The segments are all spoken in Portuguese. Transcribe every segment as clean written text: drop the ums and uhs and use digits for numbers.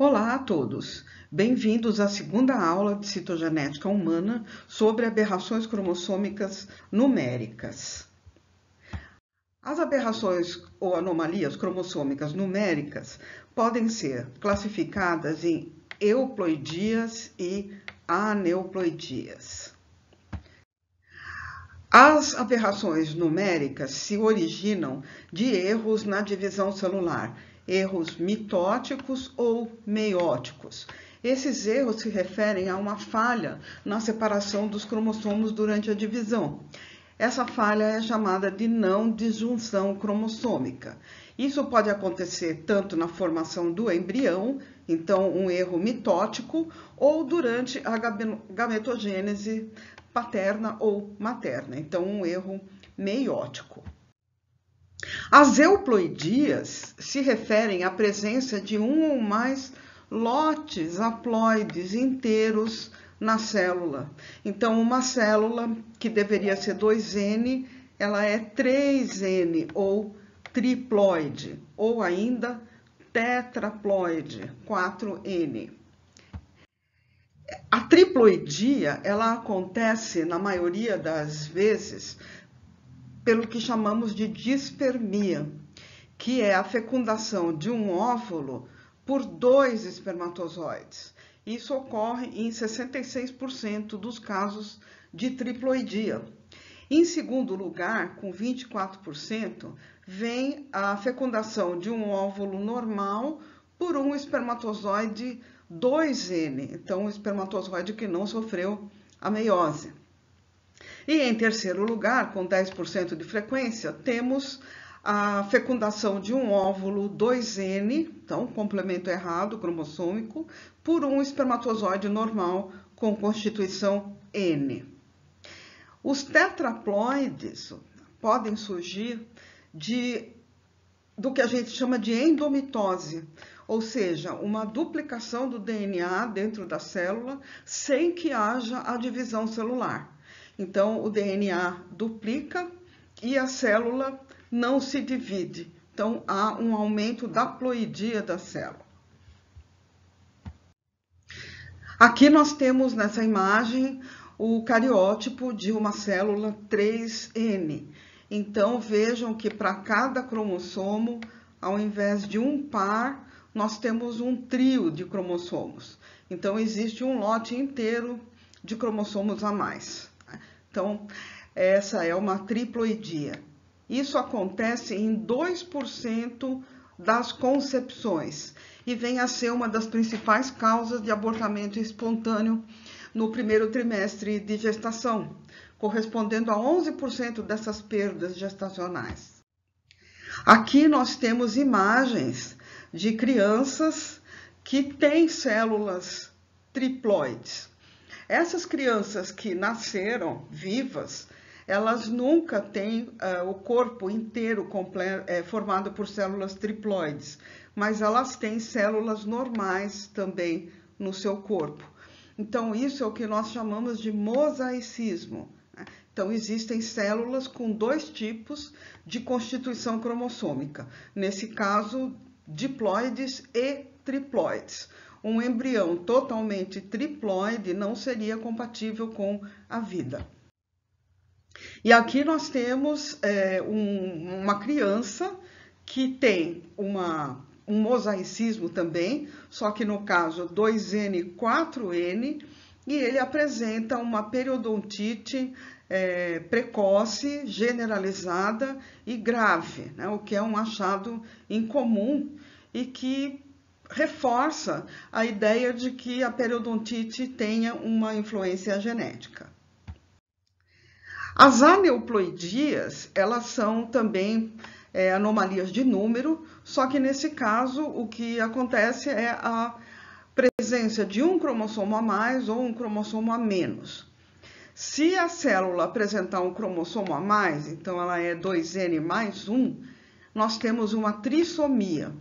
Olá a todos! Bem-vindos à segunda aula de citogenética humana sobre aberrações cromossômicas numéricas. As aberrações ou anomalias cromossômicas numéricas podem ser classificadas em euploidias e aneuploidias. As aberrações numéricas se originam de erros na divisão celular, erros mitóticos ou meióticos. Esses erros se referem a uma falha na separação dos cromossomos durante a divisão. Essa falha é chamada de não disjunção cromossômica. Isso pode acontecer tanto na formação do embrião, então um erro mitótico, ou durante a gametogênese paterna ou materna, então um erro meiótico. As euploidias se referem à presença de um ou mais lotes haploides inteiros na célula. Então, uma célula que deveria ser 2N, ela é 3N ou triploide, ou ainda tetraploide, 4N. A triploidia, ela acontece, na maioria das vezes, pelo que chamamos de dispermia, que é a fecundação de um óvulo por 2 espermatozoides. Isso ocorre em 66% dos casos de triploidia. Em segundo lugar, com 24%, vem a fecundação de um óvulo normal por um espermatozoide 2N, então um espermatozoide que não sofreu a meiose. E em terceiro lugar, com 10% de frequência, temos a fecundação de um óvulo 2N, então complemento errado cromossômico, por um espermatozoide normal com constituição N. Os tetraploides podem surgir do que a gente chama de endomitose, ou seja, uma duplicação do DNA dentro da célula sem que haja a divisão celular. Então, o DNA duplica e a célula não se divide. Então, há um aumento da ploidia da célula. Aqui nós temos nessa imagem o cariótipo de uma célula 3N. Então, vejam que para cada cromossomo, ao invés de um par, nós temos um trio de cromossomos. Então, existe um lote inteiro de cromossomos a mais. Então, essa é uma triploidia. Isso acontece em 2% das concepções e vem a ser uma das principais causas de abortamento espontâneo no primeiro trimestre de gestação, correspondendo a 11% dessas perdas gestacionais. Aqui nós temos imagens de crianças que têm células triploides. Essas crianças que nasceram vivas, elas nunca têm o corpo inteiro formado por células triploides, mas elas têm células normais também no seu corpo. Então, isso é o que nós chamamos de mosaicismo. Então, existem células com 2 tipos de constituição cromossômica. Nesse caso, diploides e triploides. Um embrião totalmente triploide não seria compatível com a vida. E aqui nós temos uma criança que tem um mosaicismo também, só que no caso 2N, 4N, e ele apresenta uma periodontite precoce, generalizada e grave, né? O que é um achado incomum e que reforça a ideia de que a periodontite tenha uma influência genética. As aneuploidias, elas são também anomalias de número, só que nesse caso o que acontece é a presença de um cromossomo a mais ou um cromossomo a menos. Se a célula apresentar um cromossomo a mais, então ela é 2N mais 1, nós temos uma trissomia.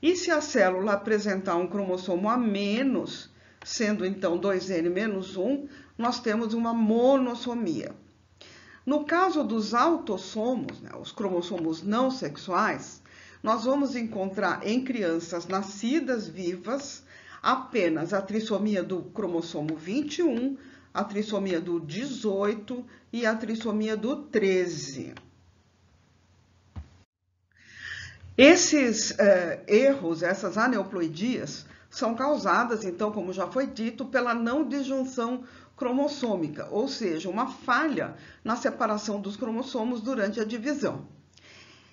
E se a célula apresentar um cromossomo a menos, sendo então 2N menos 1, nós temos uma monossomia. No caso dos autossomos, né, os cromossomos não sexuais, nós vamos encontrar em crianças nascidas vivas apenas a trissomia do cromossomo 21, a trissomia do 18 e a trissomia do 13. Esses erros, essas aneuploidias, são causadas, então, como já foi dito, pela não disjunção cromossômica, ou seja, uma falha na separação dos cromossomos durante a divisão.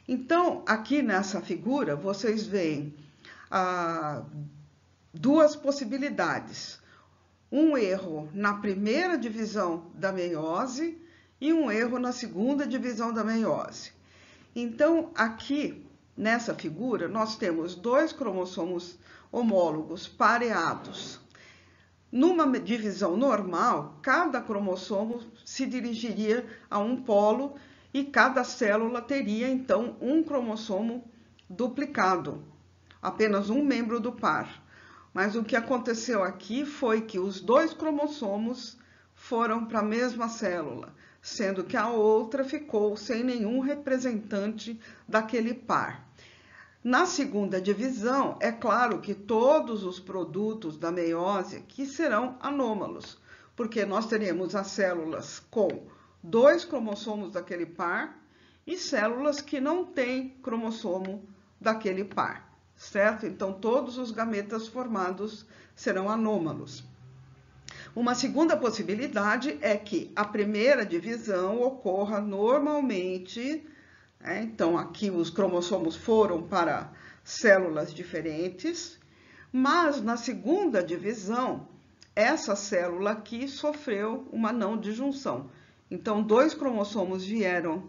Então, aqui nessa figura, vocês veem duas possibilidades. Um erro na primeira divisão da meiose e um erro na segunda divisão da meiose. Então, aqui nessa figura, nós temos dois cromossomos homólogos pareados. Numa divisão normal, cada cromossomo se dirigiria a um polo e cada célula teria, então, um cromossomo duplicado, apenas um membro do par. Mas o que aconteceu aqui foi que os dois cromossomos foram para a mesma célula, sendo que a outra ficou sem nenhum representante daquele par. Na segunda divisão, é claro que todos os produtos da meiose aqui serão anômalos, porque nós teremos as células com dois cromossomos daquele par e células que não têm cromossomo daquele par, certo? Então, todos os gametas formados serão anômalos. Uma segunda possibilidade é que a primeira divisão ocorra normalmente. Então, aqui os cromossomos foram para células diferentes, mas na segunda divisão, essa célula aqui sofreu uma não disjunção. Então, dois cromossomos vieram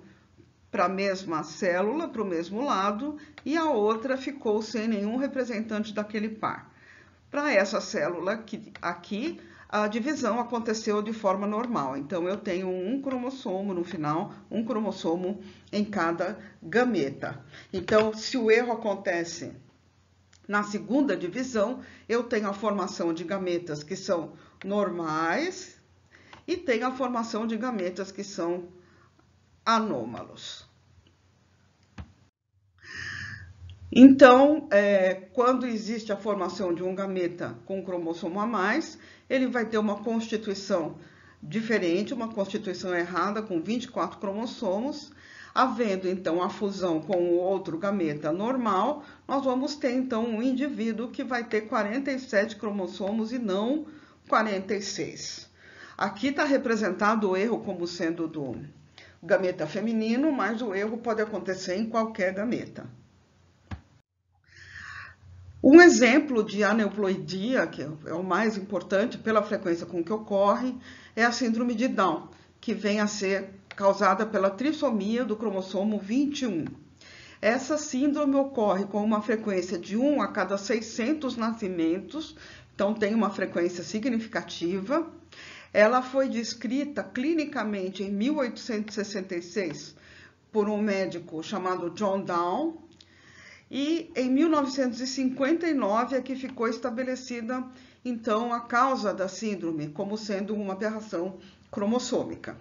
para a mesma célula, para o mesmo lado, e a outra ficou sem nenhum representante daquele par. Para essa célula aqui, a divisão aconteceu de forma normal. Então, eu tenho um cromossomo no final, um cromossomo em cada gameta. Então, se o erro acontece na segunda divisão, eu tenho a formação de gametas que são normais e tenho a formação de gametas que são anômalos. Então, quando existe a formação de um gameta com um cromossomo a mais, ele vai ter uma constituição diferente, uma constituição errada, com 24 cromossomos. Havendo, então, a fusão com o outro gameta normal, nós vamos ter, então, um indivíduo que vai ter 47 cromossomos e não 46. Aqui está representado o erro como sendo do gameta feminino, mas o erro pode acontecer em qualquer gameta. Um exemplo de aneuploidia, que é o mais importante pela frequência com que ocorre, é a síndrome de Down, que vem a ser causada pela trissomia do cromossomo 21. Essa síndrome ocorre com uma frequência de 1 a cada 600 nascimentos, então tem uma frequência significativa. Ela foi descrita clinicamente em 1866 por um médico chamado John Down, e em 1959 é que ficou estabelecida, então, a causa da síndrome como sendo uma aberração cromossômica.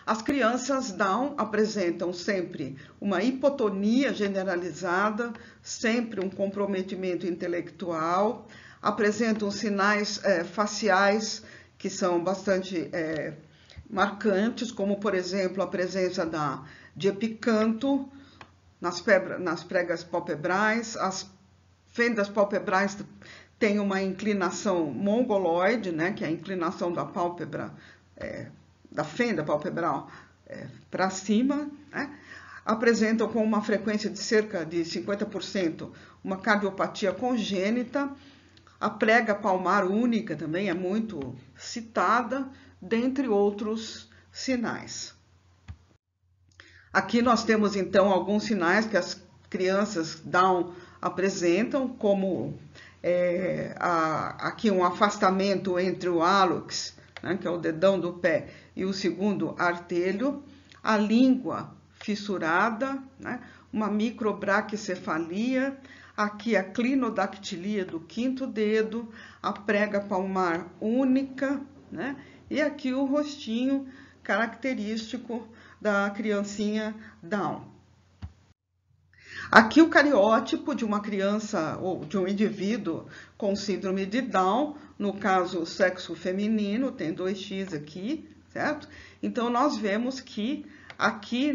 As crianças Down apresentam sempre uma hipotonia generalizada, sempre um comprometimento intelectual, apresentam sinais faciais que são bastante marcantes, como, por exemplo, a presença de epicanto nas pregas palpebrais. As fendas palpebrais têm uma inclinação mongoloide, né, que é a inclinação da pálpebra, da fenda palpebral para cima, né? Apresentam com uma frequência de cerca de 50% uma cardiopatia congênita. A prega palmar única também é muito citada, dentre outros sinais. Aqui nós temos, então, alguns sinais que as crianças Down apresentam, como aqui um afastamento entre o hálux, né, que é o dedão do pé, e o segundo artelho, a língua fissurada, né, uma microbraquicefalia, aqui a clinodactilia do quinto dedo, a prega palmar única, né, e aqui o rostinho característico da criancinha Down. Aqui o cariótipo de uma criança ou de um indivíduo com síndrome de Down, no caso sexo feminino, tem 2x aqui, certo? Então nós vemos que aqui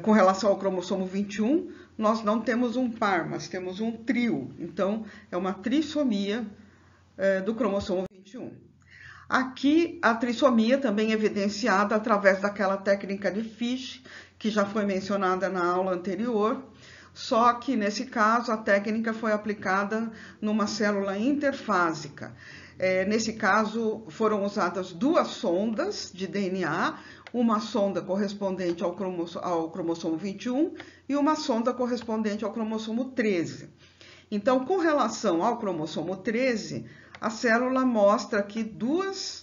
com relação ao cromossomo 21, nós não temos um par, mas temos um trio. Então é uma trissomia do cromossomo 21. Aqui, a trissomia também é evidenciada através daquela técnica de Fish, que já foi mencionada na aula anterior, só que, nesse caso, a técnica foi aplicada numa célula interfásica. Nesse caso, foram usadas 2 sondas de DNA, uma sonda correspondente ao cromossomo 21 e uma sonda correspondente ao cromossomo 13. Então, com relação ao cromossomo 13, a célula mostra aqui 2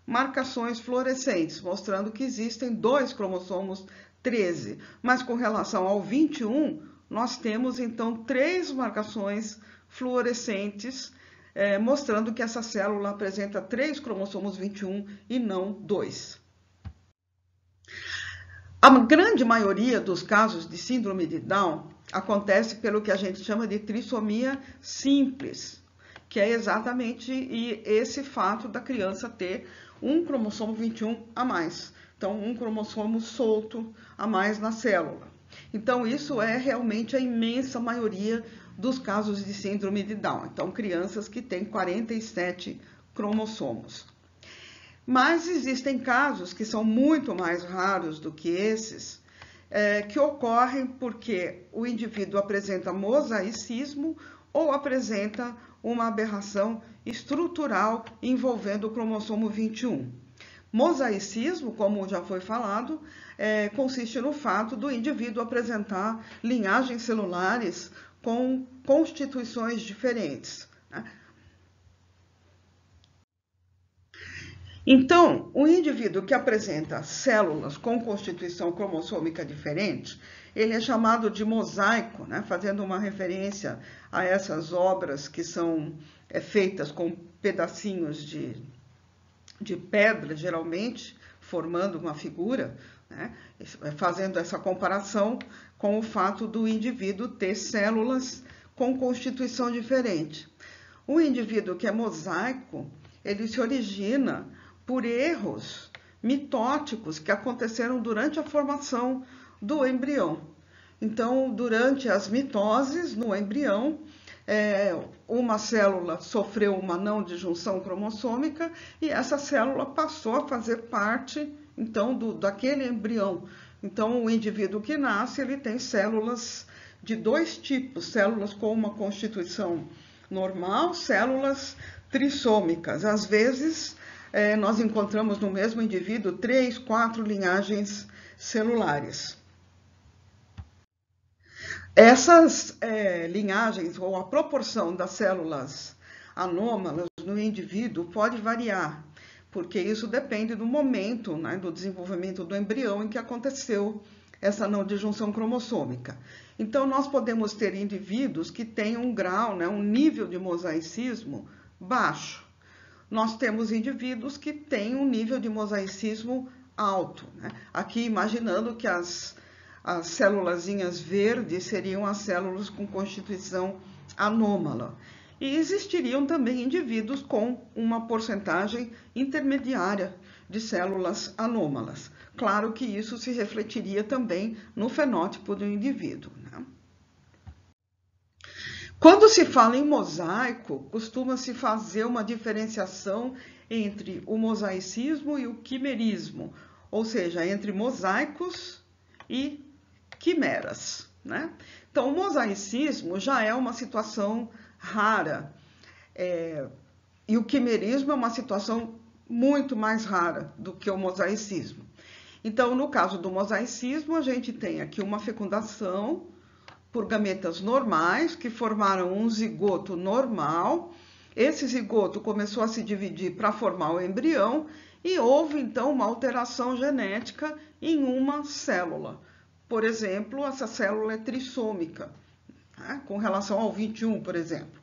marcações fluorescentes, mostrando que existem 2 cromossomos 13. Mas com relação ao 21, nós temos então 3 marcações fluorescentes, mostrando que essa célula apresenta 3 cromossomos 21 e não 2. A grande maioria dos casos de síndrome de Down acontece pelo que a gente chama de trissomia simples, que é exatamente esse fato da criança ter um cromossomo 21 a mais. Então, um cromossomo solto a mais na célula. Então, isso é realmente a imensa maioria dos casos de síndrome de Down. Então, crianças que têm 47 cromossomos. Mas existem casos que são muito mais raros do que esses, que ocorrem porque o indivíduo apresenta mosaicismo ou apresenta uma aberração estrutural envolvendo o cromossomo 21. Mosaicismo, como já foi falado, consiste no fato do indivíduo apresentar linhagens celulares com constituições diferentes, né? Então, o indivíduo que apresenta células com constituição cromossômica diferente, ele é chamado de mosaico, né? Fazendo uma referência a essas obras que são feitas com pedacinhos de pedra, geralmente, formando uma figura, né? Fazendo essa comparação com o fato do indivíduo ter células com constituição diferente. O indivíduo que é mosaico, ele se origina por erros mitóticos que aconteceram durante a formação do embrião. Então, durante as mitoses no embrião, uma célula sofreu uma não disjunção cromossômica e essa célula passou a fazer parte, então, daquele embrião. Então, o indivíduo que nasce, ele tem células de 2 tipos, células com uma constituição normal, células trissômicas. Às vezes, nós encontramos no mesmo indivíduo 3, 4 linhagens celulares. Essas linhagens, ou a proporção das células anômalas no indivíduo pode variar, porque isso depende do momento, né, do desenvolvimento do embrião em que aconteceu essa não disjunção cromossômica. Então, nós podemos ter indivíduos que têm um grau, né, um nível de mosaicismo baixo. Nós temos indivíduos que têm um nível de mosaicismo alto, né? Aqui imaginando que as célulazinhas verdes seriam as células com constituição anômala. E existiriam também indivíduos com uma porcentagem intermediária de células anômalas. Claro que isso se refletiria também no fenótipo do indivíduo, né? Quando se fala em mosaico, costuma-se fazer uma diferenciação entre o mosaicismo e o quimerismo, ou seja, entre mosaicos e quimeras, né? Então, o mosaicismo já é uma situação rara, e o quimerismo é uma situação muito mais rara do que o mosaicismo. Então, no caso do mosaicismo, a gente tem aqui uma fecundação por gametas normais, que formaram um zigoto normal. Esse zigoto começou a se dividir para formar o embrião e houve, então, uma alteração genética em uma célula. Por exemplo, essa célula é trissômica, né, com relação ao 21, por exemplo.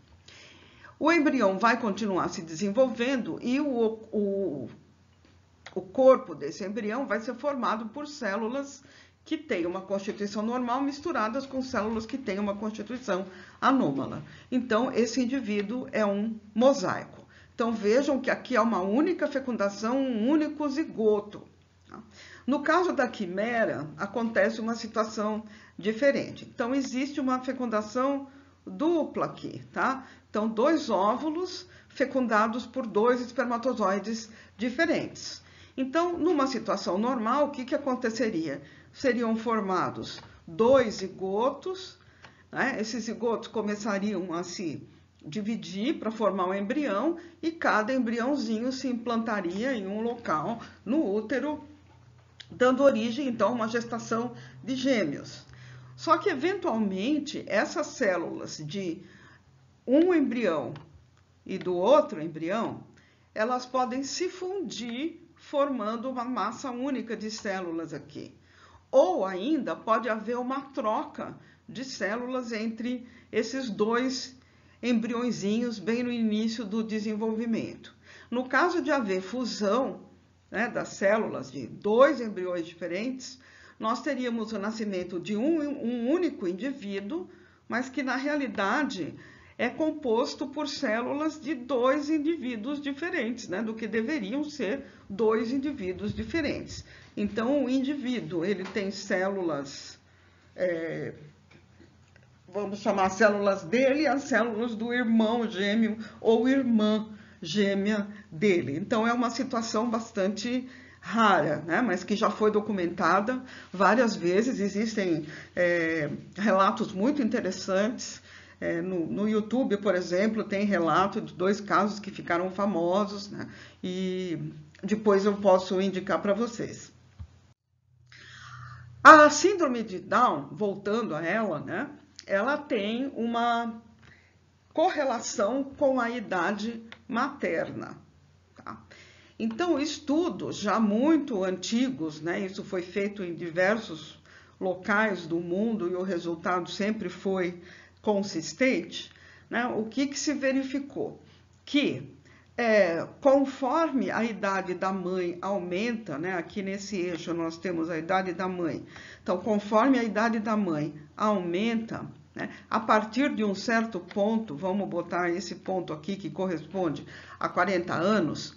O embrião vai continuar se desenvolvendo e o corpo desse embrião vai ser formado por células que têm uma constituição normal misturadas com células que têm uma constituição anômala. Então, esse indivíduo é um mosaico. Então, vejam que aqui há uma única fecundação, um único zigoto. No caso da quimera, acontece uma situação diferente. Então, existe uma fecundação dupla aqui, tá? Então, 2 óvulos fecundados por 2 espermatozoides diferentes. Então, numa situação normal, o que aconteceria? Seriam formados 2 zigotos, né? Esses zigotos começariam a se dividir para formar um embrião e cada embriãozinho se implantaria em um local no útero, dando origem, então, a uma gestação de gêmeos. Só que, eventualmente, essas células de um embrião e do outro embrião, elas podem se fundir formando uma massa única de células aqui. Ou ainda pode haver uma troca de células entre esses 2 embriõezinhos bem no início do desenvolvimento. No caso de haver fusão, né, das células de 2 embriões diferentes, nós teríamos o nascimento de um único indivíduo, mas que na realidade é composto por células de 2 indivíduos diferentes, né, do que deveriam ser 2 indivíduos diferentes. Então, o indivíduo, ele tem células, vamos chamar células dele e as células do irmão gêmeo ou irmã gêmea dele. Então, é uma situação bastante rara, né? Mas que já foi documentada várias vezes. Existem relatos muito interessantes. No YouTube, por exemplo, tem relato de 2 casos que ficaram famosos, né? E depois eu posso indicar para vocês. A síndrome de Down, voltando a ela, né? Ela tem uma correlação com a idade materna. Tá? Então, estudos já muito antigos, né? Isso foi feito em diversos locais do mundo e o resultado sempre foi consistente, né? O que se verificou? Que conforme a idade da mãe aumenta, né? Aqui nesse eixo nós temos a idade da mãe. Então, conforme a idade da mãe aumenta, né? A partir de um certo ponto, vamos botar esse ponto aqui que corresponde a 40 anos,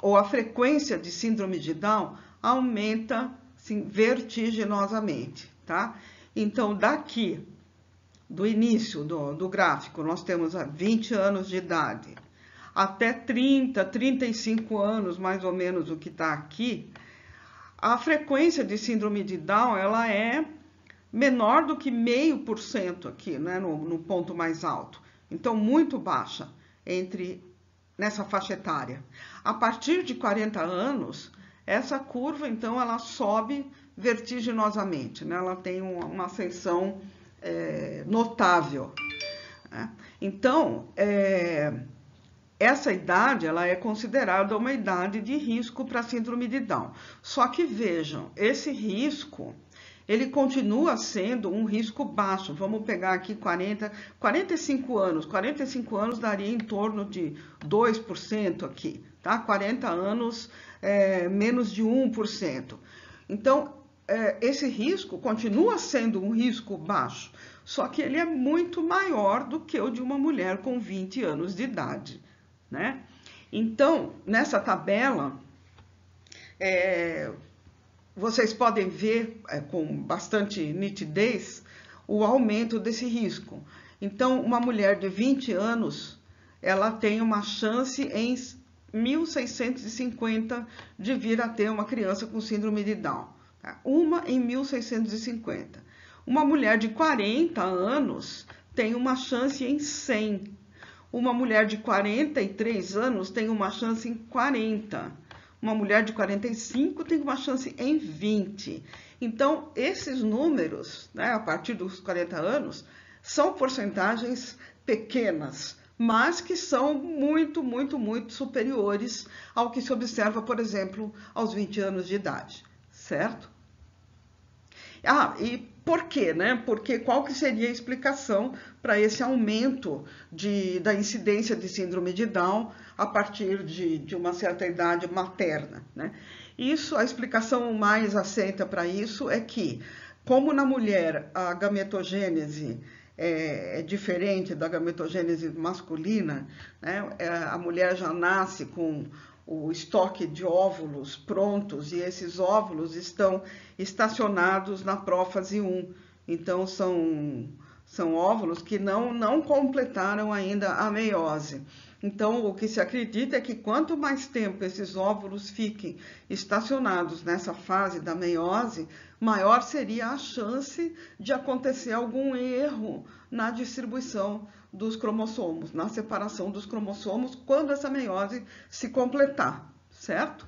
ou a frequência de síndrome de Down aumenta assim, vertiginosamente, tá? Então, daqui, do início do gráfico, nós temos 20 anos de idade, até 30, 35 anos, mais ou menos o que está aqui, a frequência de síndrome de Down, ela é menor do que 0,5% aqui, né, no ponto mais alto. Então, muito baixa nessa faixa etária. A partir de 40 anos, essa curva, então, ela sobe vertiginosamente, né? Ela tem uma ascensão notável. Né? Então, essa idade ela é considerada uma idade de risco para a síndrome de Down. Só que vejam, esse risco ele continua sendo um risco baixo. Vamos pegar aqui 45 anos. 45 anos daria em torno de 2% aqui, tá? 40 anos, menos de 1%. Então, esse risco continua sendo um risco baixo, só que ele é muito maior do que o de uma mulher com 20 anos de idade, né? Então, nessa tabela, vocês podem ver com bastante nitidez o aumento desse risco. Então, uma mulher de 20 anos, ela tem uma chance em 1.650 de vir a ter uma criança com síndrome de Down. Tá? Uma em 1.650. Uma mulher de 40 anos tem uma chance em 100. Uma mulher de 43 anos tem uma chance em 40. Uma mulher de 45 tem uma chance em 20. Então, esses números, né, a partir dos 40 anos, são porcentagens pequenas, mas que são muito, muito, muito superiores ao que se observa, por exemplo, aos 20 anos de idade, certo? E por quê, né? Porque qual que seria a explicação para esse aumento da incidência de síndrome de Down a partir de uma certa idade materna, né? Isso, a explicação mais aceita para isso é que, como na mulher a gametogênese é diferente da gametogênese masculina, né? A mulher já nasce com o estoque de óvulos prontos e esses óvulos estão estacionados na prófase 1. Então, são óvulos que não completaram ainda a meiose. Então, o que se acredita é que quanto mais tempo esses óvulos fiquem estacionados nessa fase da meiose, maior seria a chance de acontecer algum erro na distribuição dos cromossomos, na separação dos cromossomos, quando essa meiose se completar, certo?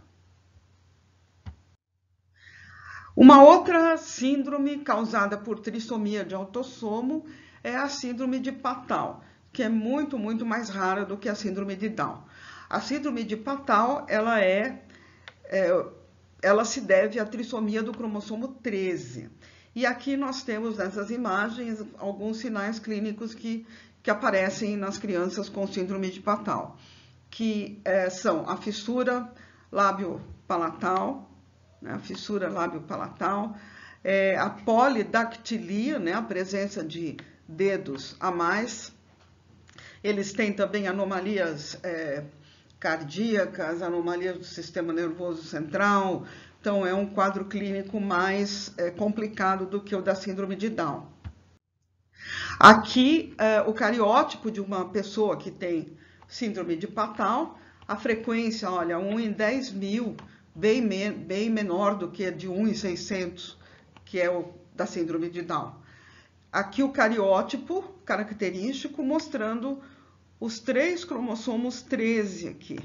Uma outra síndrome causada por trissomia de autossomo é a síndrome de Patau, que é muito mais rara do que a síndrome de Down. A síndrome de Patau, ela se deve à trissomia do cromossomo 13. E aqui nós temos nessas imagens alguns sinais clínicos que aparecem nas crianças com síndrome de Patau, que são a fissura lábio-palatal, né, a fissura lábio-palatal, a polidactilia, né, a presença de dedos a mais. Eles têm também anomalias cardíacas, anomalias do sistema nervoso central. Então, é um quadro clínico mais complicado do que o da síndrome de Down. Aqui, o cariótipo de uma pessoa que tem síndrome de Patau, a frequência, olha, 1 em 10 mil, bem menor do que a de 1 em 600, que é o da síndrome de Down. Aqui o cariótipo característico mostrando os 3 cromossomos 13 aqui.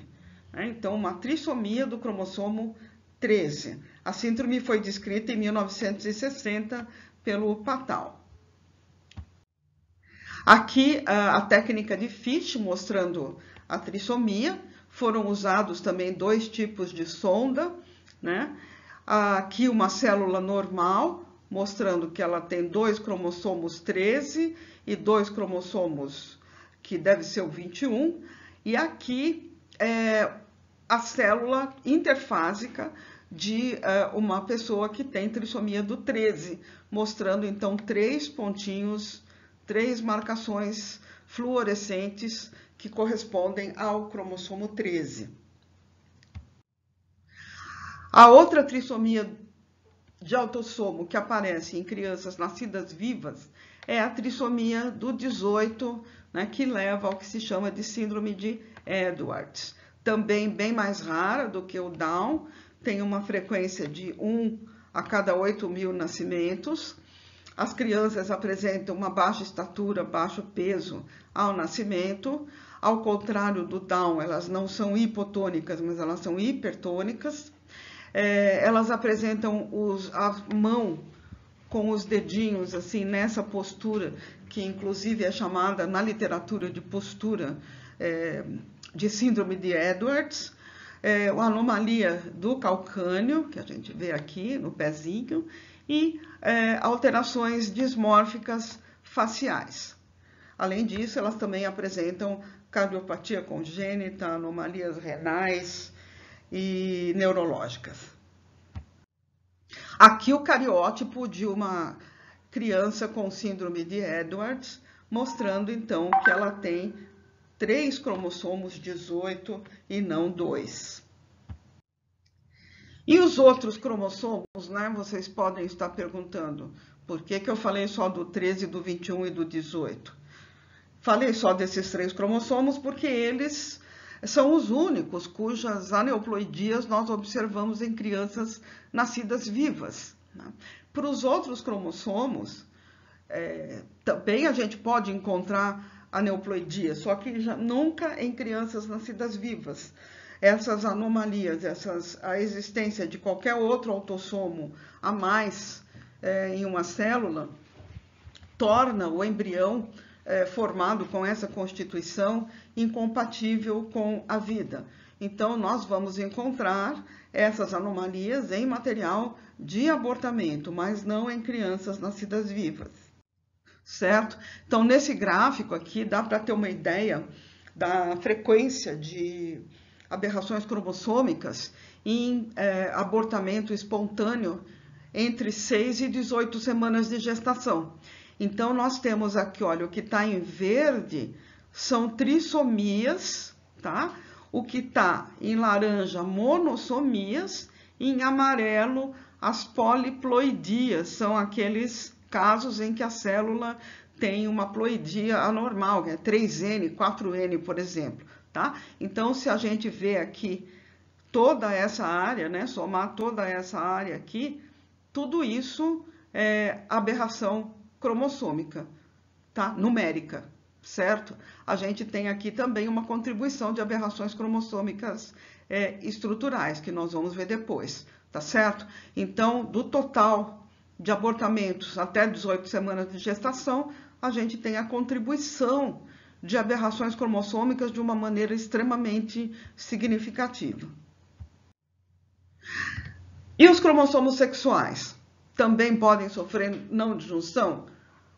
Né? Então, uma trissomia do cromossomo 13. A síndrome foi descrita em 1960 pelo Patau. Aqui a técnica de Fish mostrando a trissomia. Foram usados também 2 tipos de sonda, né? Aqui uma célula normal, mostrando que ela tem 2 cromossomos 13 e 2 cromossomos que deve ser o 21. E aqui a célula interfásica de uma pessoa que tem trissomia do 13, mostrando então 3 pontinhos, 3 marcações fluorescentes que correspondem ao cromossomo 13. A outra trissomia de autossomo que aparece em crianças nascidas vivas é a trissomia do 18, né, que leva ao que se chama de síndrome de Edwards. Também bem mais rara do que o Down, tem uma frequência de 1 a cada 8 mil nascimentos. As crianças apresentam uma baixa estatura, baixo peso ao nascimento. Ao contrário do Down, elas não são hipotônicas, mas elas são hipertônicas. Elas apresentam a mão com os dedinhos assim nessa postura, que inclusive é chamada na literatura de postura de síndrome de Edwards. A anomalia do calcânio, que a gente vê aqui no pezinho, e alterações dismórficas faciais. Além disso, elas também apresentam cardiopatia congênita, anomalias renais e neurológicas. Aqui o cariótipo de uma criança com síndrome de Edwards, mostrando então que ela tem 3 cromossomos 18 e não 2. E os outros cromossomos, né? Vocês podem estar perguntando, por que eu falei só do 13, do 21 e do 18? Falei só desses 3 cromossomos porque eles são os únicos cujas aneuploidias nós observamos em crianças nascidas vivas. Né? Para os outros cromossomos, também a gente pode encontrar aneuploidia, só que nunca em crianças nascidas vivas. Essas anomalias, a existência de qualquer outro autossomo a mais em uma célula, torna o embrião formado com essa constituição incompatível com a vida. Então, nós vamos encontrar essas anomalias em material de abortamento, mas não em crianças nascidas vivas, certo? Então, nesse gráfico aqui, dá para ter uma ideia da frequência de aberrações cromossômicas em abortamento espontâneo entre 6 e 18 semanas de gestação. Então, nós temos aqui, olha, o que está em verde são trissomias, tá? O que está em laranja, monossomias, e em amarelo, as poliploidias, são aqueles casos em que a célula tem uma ploidia anormal, que é 3N, 4N, por exemplo, tá? Então, se a gente vê aqui toda essa área, né, somar toda essa área aqui, tudo isso é aberração cromossômica, tá? Numérica, certo? A gente tem aqui também uma contribuição de aberrações cromossômicas estruturais, que nós vamos ver depois, tá certo? Então, do total de abortamentos até 18 semanas de gestação, a gente tem a contribuição de aberrações cromossômicas de uma maneira extremamente significativa. E os cromossomos sexuais também podem sofrer não disjunção?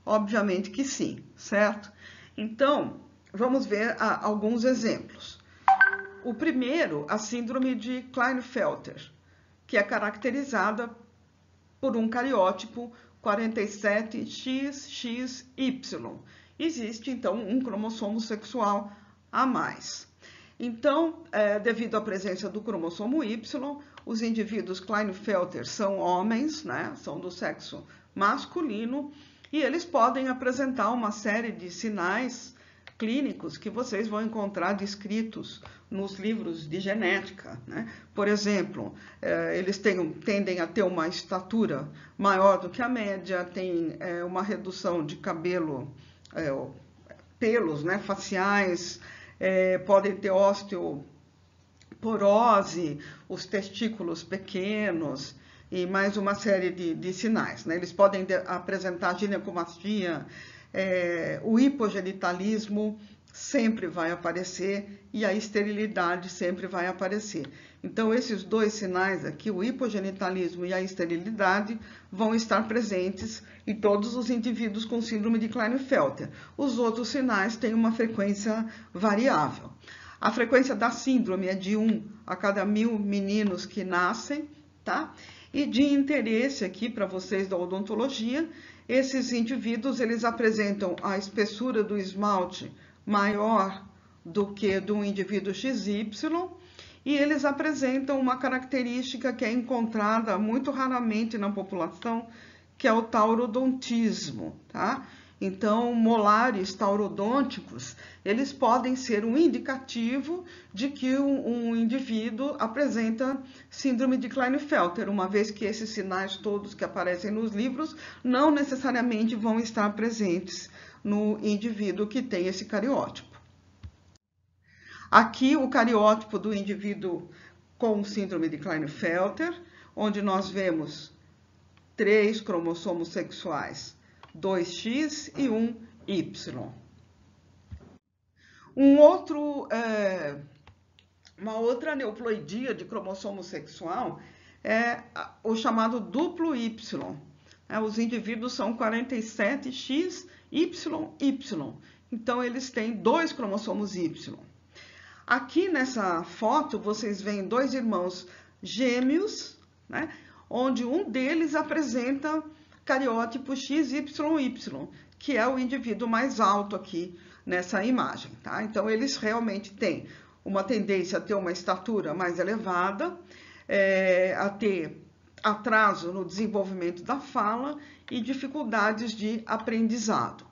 Obviamente que sim, certo? Então, vamos ver alguns exemplos. O primeiro, a síndrome de Klinefelter, que é caracterizada por um cariótipo 47XXY. Existe, então, um cromossomo sexual a mais. Então, devido à presença do cromossomo Y, os indivíduos Klinefelter são homens, né? São do sexo masculino, e eles podem apresentar uma série de sinais clínicos que vocês vão encontrar descritos nos livros de genética, né? Por exemplo, eles tendem a ter uma estatura maior do que a média, tem uma redução de cabelo, pelos, né, faciais, podem ter osteoporose, os testículos pequenos e mais uma série de sinais, né? Eles podem apresentar ginecomastia, o hipogenitalismo sempre vai aparecer e a esterilidade sempre vai aparecer. Então, esses dois sinais aqui, o hipogenitalismo e a esterilidade, vão estar presentes em todos os indivíduos com síndrome de Klinefelter. Os outros sinais têm uma frequência variável. A frequência da síndrome é de 1 a cada 1000 meninos que nascem, tá? E de interesse aqui para vocês da odontologia, esses indivíduos, eles apresentam a espessura do esmalte maior do que de um indivíduo XY, e eles apresentam uma característica que é encontrada muito raramente na população, que é o taurodontismo, tá? Então, molares taurodônticos, eles podem ser um indicativo de que um indivíduo apresenta síndrome de Klinefelter, uma vez que esses sinais todos que aparecem nos livros não necessariamente vão estar presentes no indivíduo que tem esse cariótipo. Aqui, o cariótipo do indivíduo com síndrome de Klinefelter, onde nós vemos 3 cromossomos sexuais, 2X e 1Y. Uma outra aneuploidia de cromossomo sexual é o chamado duplo Y. Os indivíduos são 47XYY. Então, eles têm 2 cromossomos Y. Aqui nessa foto, vocês veem 2 irmãos gêmeos, né, onde um deles apresenta cariótipo XYY, que é o indivíduo mais alto aqui nessa imagem, tá? Então, eles realmente têm uma tendência a ter uma estatura mais elevada, a ter atraso no desenvolvimento da fala e dificuldades de aprendizado.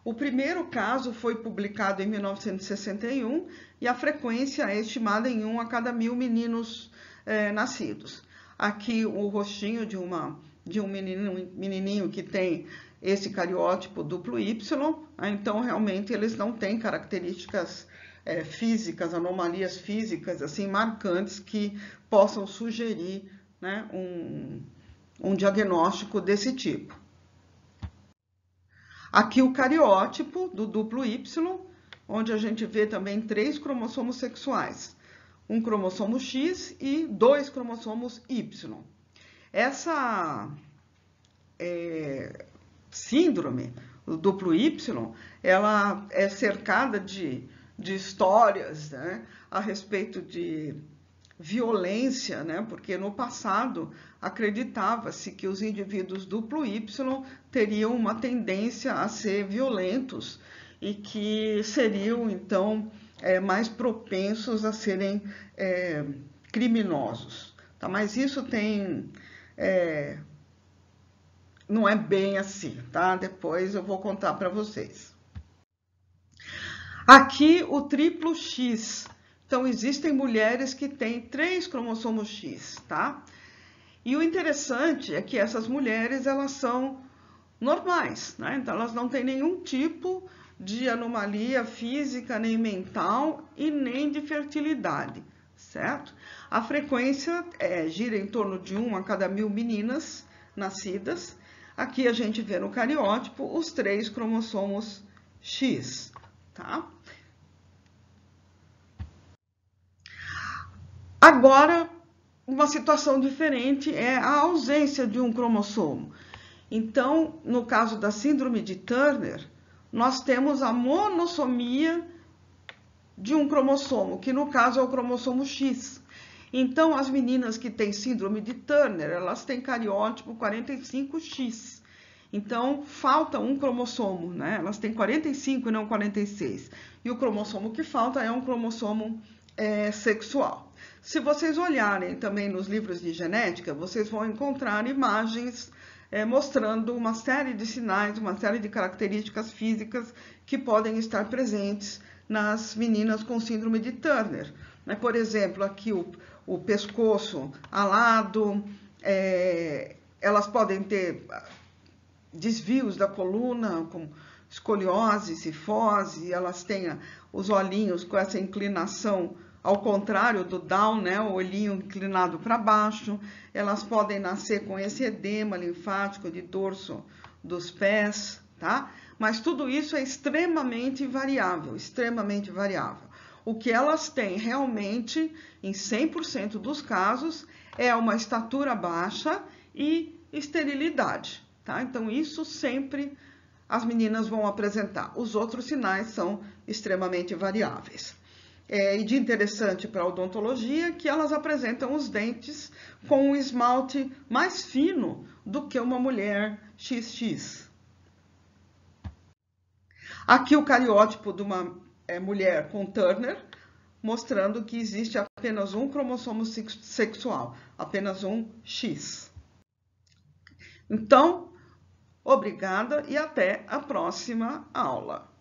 O primeiro caso foi publicado em 1961 e a frequência é estimada em 1 a cada 1000 meninos nascidos. Aqui o rostinho de um menininho que tem esse cariótipo duplo Y, então realmente eles não têm características físicas, anomalias físicas assim marcantes que possam sugerir, né, um diagnóstico desse tipo. Aqui o cariótipo do duplo Y, onde a gente vê também 3 cromossomos sexuais, um cromossomo X e 2 cromossomos Y. Essa síndrome, o duplo Y, ela é cercada de de histórias, né, a respeito de violência, né, porque no passado acreditava-se que os indivíduos duplo Y teriam uma tendência a ser violentos e que seriam, então, mais propensos a serem criminosos. Tá? Mas isso não é bem assim, tá? Depois eu vou contar para vocês. Aqui o triplo X. Então, existem mulheres que têm 3 cromossomos X, tá? E o interessante é que essas mulheres, elas são normais, né? Então, elas não têm nenhum tipo de anomalia física, nem mental e nem de fertilidade, certo? A frequência gira em torno de 1 a cada 1000 meninas nascidas. Aqui a gente vê no cariótipo os 3 cromossomos X, tá? Agora, uma situação diferente é a ausência de um cromossomo. Então, no caso da síndrome de Turner, nós temos a monossomia de um cromossomo, que no caso é o cromossomo X. Então, as meninas que têm síndrome de Turner, elas têm cariótipo 45X. Então, falta um cromossomo, né? Elas têm 45 e não 46. E o cromossomo que falta é um cromossomo sexual. Se vocês olharem também nos livros de genética, vocês vão encontrar imagens mostrando uma série de sinais, uma série de características físicas que podem estar presentes nas meninas com síndrome de Turner. Por exemplo, aqui o pescoço alado, elas podem ter desvios da coluna, com escoliose, cifose, elas têm os olhinhos com essa inclinação ao contrário do Down, né, o olhinho inclinado para baixo. Elas podem nascer com esse edema linfático de dorso dos pés, tá? Mas tudo isso é extremamente variável, extremamente variável. O que elas têm realmente, em 100% dos casos, é uma estatura baixa e esterilidade, tá? Então, isso sempre as meninas vão apresentar. Os outros sinais são extremamente variáveis. E de interessante para a odontologia que elas apresentam os dentes com um esmalte mais fino do que uma mulher XX. Aqui o cariótipo de uma mulher com Turner, mostrando que existe apenas um cromossomo sexual, apenas um X. Então, obrigada e até a próxima aula.